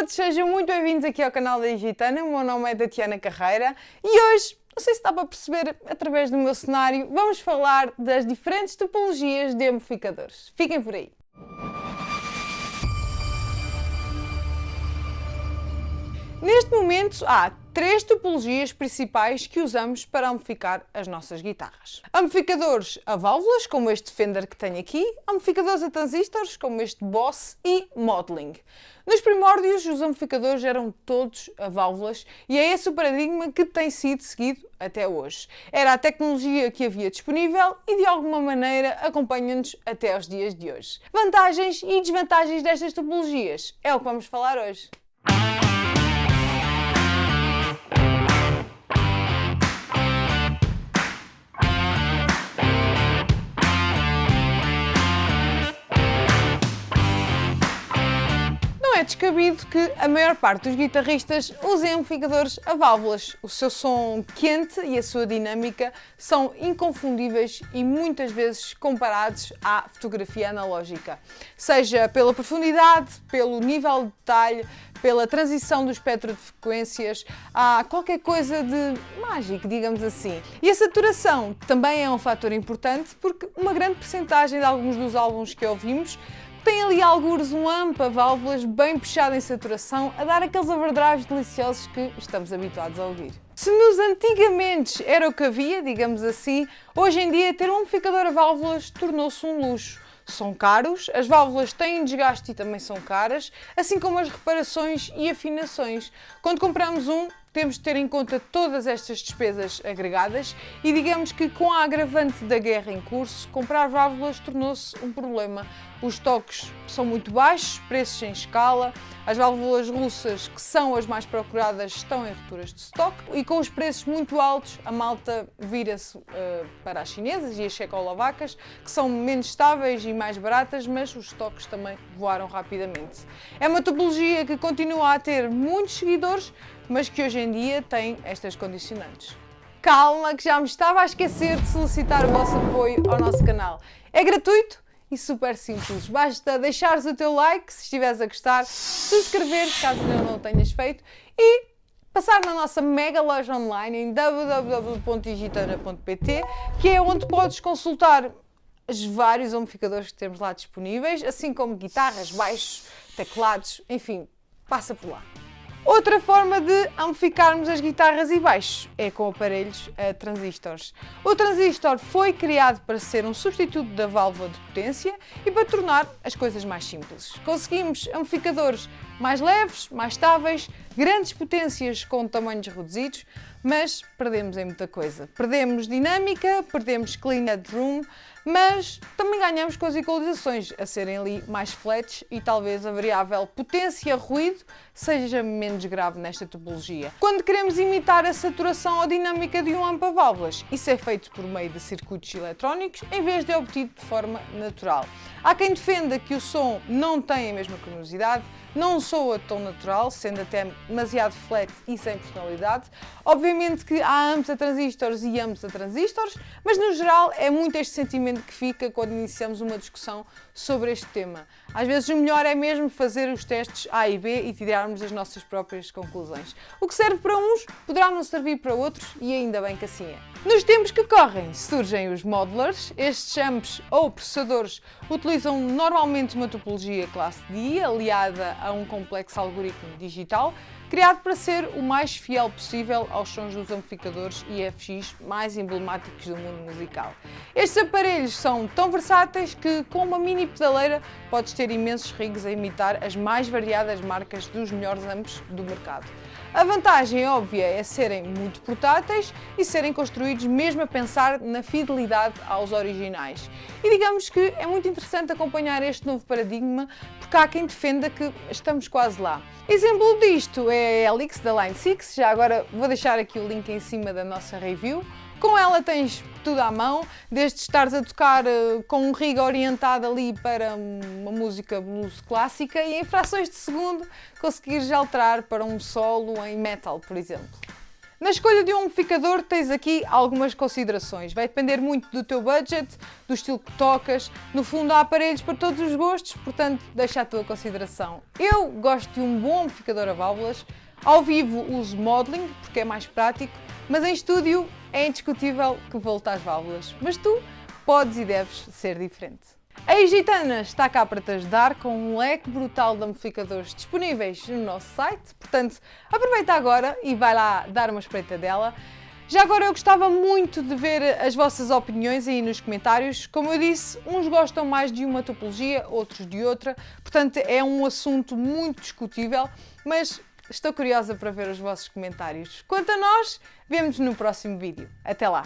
todos, sejam muito bem-vindos aqui ao canal da Digitana. O meu nome é Tatiana Carreira e hoje, não sei se dá para perceber através do meu cenário, vamos falar das diferentes topologias de amplificadores. Fiquem por aí. Neste momento há três topologias principais que usamos para amplificar as nossas guitarras. Amplificadores a válvulas, como este Fender que tenho aqui, amplificadores a transistores, como este Boss, e modeling. Nos primórdios, os amplificadores eram todos a válvulas e é esse o paradigma que tem sido seguido até hoje. Era a tecnologia que havia disponível e, de alguma maneira, acompanha-nos até aos dias de hoje. Vantagens e desvantagens destas topologias é o que vamos falar hoje. Não é descabido que a maior parte dos guitarristas usem amplificadores a válvulas. O seu som quente e a sua dinâmica são inconfundíveis e muitas vezes comparados à fotografia analógica. Seja pela profundidade, pelo nível de detalhe, pela transição do espectro de frequências, há qualquer coisa de mágico, digamos assim. E a saturação também é um fator importante porque uma grande percentagem de alguns dos álbuns que ouvimos tem ali algures um amp a válvulas bem puxado em saturação, a dar aqueles overdrives deliciosos que estamos habituados a ouvir. Se nos antigamente era o que havia, digamos assim, hoje em dia ter um amplificador a válvulas tornou-se um luxo. São caros, as válvulas têm desgaste e também são caras, assim como as reparações e afinações. Quando compramos um, temos de ter em conta todas estas despesas agregadas e digamos que com a agravante da guerra em curso, comprar válvulas tornou-se um problema. Os toques são muito baixos, preços em escala, as válvulas russas, que são as mais procuradas, estão em rupturas de stock e com os preços muito altos, a malta vira-se para as chinesas e as checoslovacas, que são menos estáveis e mais baratas, mas os stocks também voaram rapidamente. É uma topologia que continua a ter muitos seguidores, mas que hoje em dia tem estas condicionantes. Calma, que já me estava a esquecer de solicitar o vosso apoio ao nosso canal. É gratuito e super simples. Basta deixares o teu like se estiveres a gostar, subscrever caso ainda não o tenhas feito e passar na nossa mega loja online em www.digitana.pt, que é onde podes consultar os vários amplificadores que temos lá disponíveis, assim como guitarras, baixos, teclados, enfim, passa por lá. Outra forma de amplificarmos as guitarras e baixos é com aparelhos a transistores. O transistor foi criado para ser um substituto da válvula de potência e para tornar as coisas mais simples. Conseguimos amplificadores mais leves, mais estáveis, grandes potências com tamanhos reduzidos, mas perdemos em muita coisa. Perdemos dinâmica, perdemos clean headroom, mas também ganhamos com as equalizações a serem ali mais flats e talvez a variável potência-ruído seja menos grave nesta topologia. Quando queremos imitar a saturação ou dinâmica de um amp a válvulas, isso é feito por meio de circuitos eletrónicos em vez de obtido de forma natural. Há quem defenda que o som não tem a mesma cremosidade, não soa tão natural, sendo até demasiado flat e sem personalidade. Obviamente que há amps a transistores e amps a transistores, mas no geral é muito este sentimento que fica quando iniciamos uma discussão sobre este tema. Às vezes o melhor é mesmo fazer os testes A e B e tirarmos as nossas próprias conclusões. O que serve para uns poderá não servir para outros e ainda bem que assim é. Nos tempos que correm surgem os modelers. Estes amps ou processadores utilizam normalmente uma topologia classe D, aliada a um complexo algoritmo digital, criado para ser o mais fiel possível aos sons dos amplificadores IFX mais emblemáticos do mundo musical. Estes aparelhos são tão versáteis que, com uma mini pedaleira, podes ter imensos rigs a imitar as mais variadas marcas dos melhores amps do mercado. A vantagem óbvia é serem muito portáteis e serem construídos mesmo a pensar na fidelidade aos originais. E digamos que é muito interessante acompanhar este novo paradigma, porque há quem defenda que estamos quase lá. Exemplo disto é a Helix da Line 6, já agora vou deixar aqui o link em cima da nossa review. Com ela tens tudo à mão, desde estares a tocar com um rig orientado ali para uma música blues clássica e em frações de segundo conseguires alterar para um solo em metal, por exemplo. Na escolha de um amplificador tens aqui algumas considerações. Vai depender muito do teu budget, do estilo que tocas. No fundo há aparelhos para todos os gostos, portanto deixa a tua consideração. Eu gosto de um bom amplificador a válvulas. Ao vivo uso modeling porque é mais prático, mas em estúdio é indiscutível que volta às válvulas. Mas tu podes e deves ser diferente. A Igitana está cá para te ajudar com um leque brutal de amplificadores disponíveis no nosso site, portanto aproveita agora e vai lá dar uma espreitadela. Já agora eu gostava muito de ver as vossas opiniões aí nos comentários. Como eu disse, uns gostam mais de uma topologia, outros de outra, portanto é um assunto muito discutível, mas estou curiosa para ver os vossos comentários. Quanto a nós, vemo-nos no próximo vídeo. Até lá!